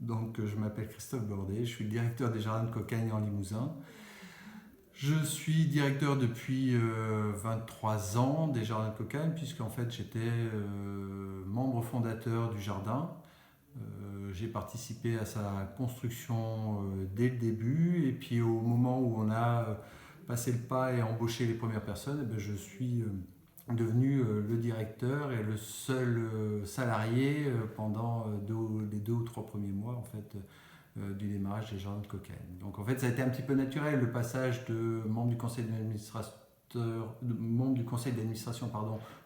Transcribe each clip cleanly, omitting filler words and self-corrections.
Donc, je m'appelle Christophe Bordet, je suis le directeur des Jardins de Cocagne en Limousin. Je suis directeur depuis 23 ans des Jardins de Cocagne, puisqu'en fait j'étais membre fondateur du jardin. J'ai participé à sa construction dès le début, et puis au moment où on a passé le pas et embauché les premières personnes, eh bien, je suis devenu le directeur et le seul salarié pendant les 2 ou 3 premiers mois en fait, du démarrage des Jardins de Cocagne. Donc en fait ça a été un petit peu naturel le passage de membre du conseil d'administration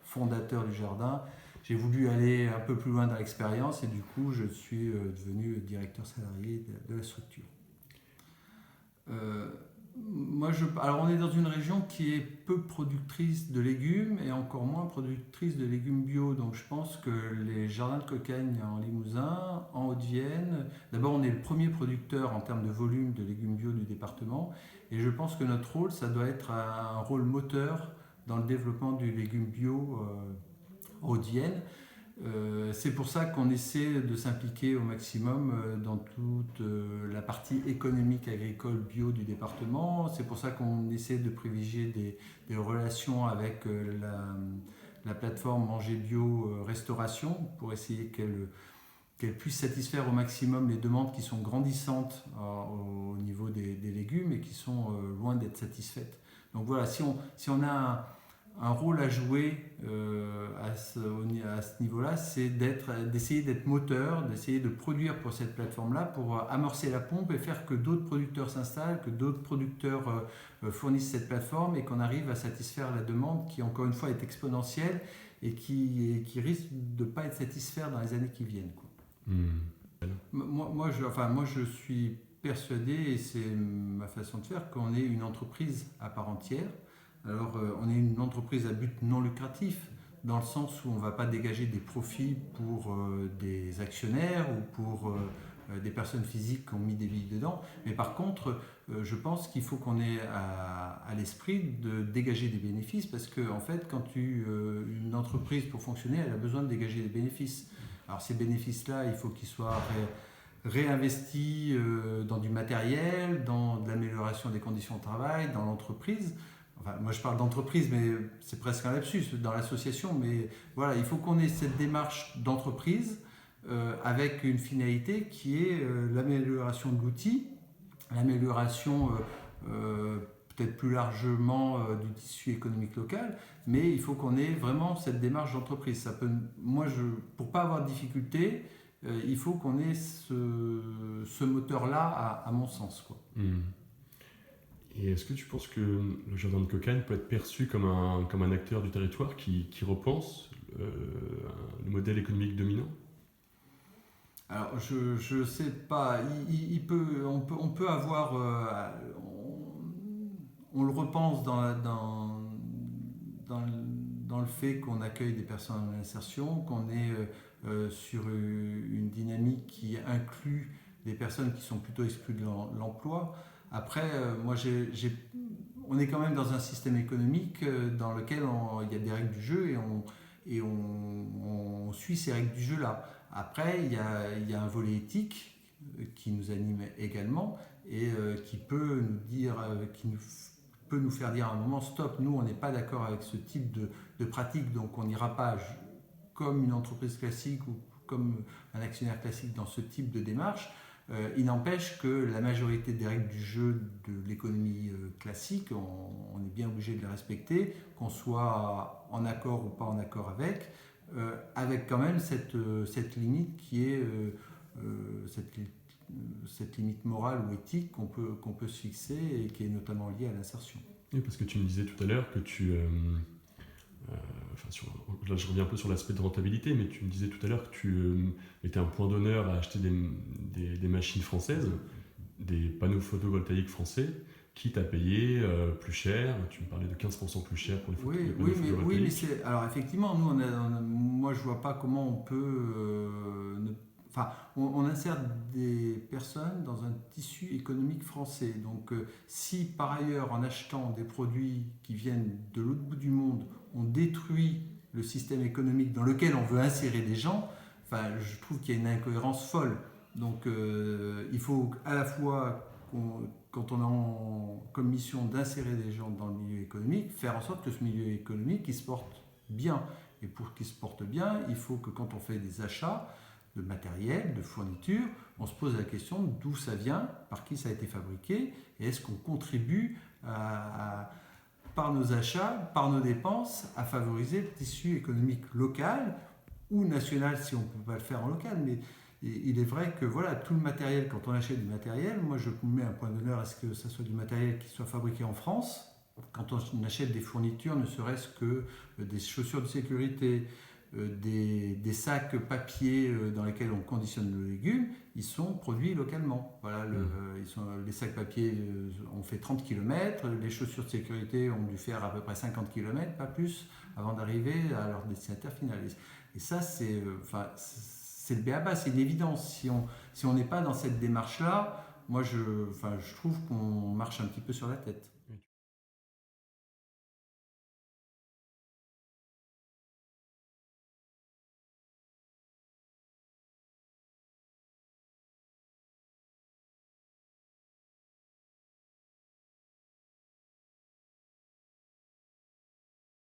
fondateur du jardin. J'ai voulu aller un peu plus loin dans l'expérience et du coup je suis devenu directeur salarié de la structure. Alors on est dans une région qui est peu productrice de légumes et encore moins productrice de légumes bio. Donc je pense que les Jardins de Cocagne en Limousin, en Haute-Vienne, d'abord on est le premier producteur en termes de volume de légumes bio du département. Et je pense que notre rôle, ça doit être un rôle moteur dans le développement du légume bio en Haute-Vienne. C'est pour ça qu'on essaie de s'impliquer au maximum dans toute la partie économique agricole bio du département. C'est pour ça qu'on essaie de privilégier des relations avec la plateforme Manger Bio Restauration pour essayer qu'elle puisse satisfaire au maximum les demandes qui sont grandissantes au niveau des légumes et qui sont loin d'être satisfaites. Donc voilà, si on a un rôle à jouer à ce niveau-là, c'est d'essayer d'être moteur, d'essayer de produire pour cette plateforme-là, pour amorcer la pompe et faire que d'autres producteurs s'installent, que d'autres producteurs fournissent cette plateforme et qu'on arrive à satisfaire la demande qui, encore une fois, est exponentielle et qui risque de ne pas être satisfaite dans les années qui viennent, quoi. Moi, je suis persuadé, et c'est ma façon de faire, qu'on est une entreprise à part entière. Alors, on est une entreprise à but non lucratif, dans le sens où on ne va pas dégager des profits pour des actionnaire ou pour des personnes physiques qui ont mis des billes dedans. Mais par contre, je pense qu'il faut qu'on ait à l'esprit de dégager des bénéfices, parce que en fait, quand une entreprise, pour fonctionner, elle a besoin de dégager des bénéfices. Alors ces bénéfices-là, il faut qu'ils soient réinvestis dans du matériel, dans de l'amélioration des conditions de travail, dans l'entreprise. Enfin, moi je parle d'entreprise, mais c'est presque un lapsus dans l'association. Mais voilà, il faut qu'on ait cette démarche d'entreprise avec une finalité qui est l'amélioration de l'outil, l'amélioration peut-être plus largement du tissu économique local, mais il faut qu'on ait vraiment cette démarche d'entreprise. Pour ne pas avoir de difficultés, il faut qu'on ait ce moteur-là, à mon sens, quoi. Et est-ce que tu penses que le jardin de Cocagne peut être perçu comme un acteur du territoire qui repense le modèle économique dominant ? Alors, je ne sais pas. On peut avoir... on le repense dans le fait qu'on accueille des personnes en insertion, qu'on est sur une dynamique qui inclut des personnes qui sont plutôt exclues de l'emploi. Après, on est quand même dans un système économique dans lequel il y a des règles du jeu et on suit ces règles du jeu-là. Après, il y a un volet éthique qui nous anime également et qui peut nous faire dire à un moment stop, nous on n'est pas d'accord avec ce type de pratique, donc on n'ira pas comme une entreprise classique ou comme un actionnaire classique dans ce type de démarche. Il n'empêche que la majorité des règles du jeu de l'économie classique, on est bien obligé de les respecter, qu'on soit en accord ou pas en accord avec quand même cette limite qui est cette limite morale ou éthique qu'on peut se fixer et qui est notamment liée à l'insertion. Oui, parce que tu me disais tout à l'heure que là je reviens un peu sur l'aspect de rentabilité, mais tu me disais tout à l'heure que tu mettais un point d'honneur à acheter des machines françaises, des panneaux photovoltaïques français, quitte à payer plus cher. Tu me parlais de 15% plus cher pour les panneaux photovoltaïques. Oui, mais alors effectivement, moi je vois pas comment on peut... on insère des personnes dans un tissu économique français. Donc si par ailleurs, en achetant des produits qui viennent de l'autre bout du monde, on détruit le système économique dans lequel on veut insérer des gens, je trouve qu'il y a une incohérence folle. Donc il faut à la fois, quand on a comme mission d'insérer des gens dans le milieu économique, faire en sorte que ce milieu économique il se porte bien. Et pour qu'il se porte bien, il faut que quand on fait des achats de matériel, de fourniture, on se pose la question d'où ça vient, par qui ça a été fabriqué, et est-ce qu'on contribue par nos achats, par nos dépenses, à favoriser le tissu économique local ou national si on ne peut pas le faire en local. Mais il est vrai que voilà, tout le matériel, quand on achète du matériel, moi je mets un point d'honneur à ce que ça soit du matériel qui soit fabriqué en France. Quand on achète des fournitures, ne serait-ce que des chaussures de sécurité, des sacs papier dans lesquels on conditionne le légume, ils sont produits localement. Voilà, les sacs papier ont fait 30 km, les chaussures de sécurité ont dû faire à peu près 50 km, pas plus, avant d'arriver à leur destinataire final. Et ça, c'est le b.a.-ba, c'est une évidence. Si on n'est pas dans cette démarche-là, moi je trouve qu'on marche un petit peu sur la tête.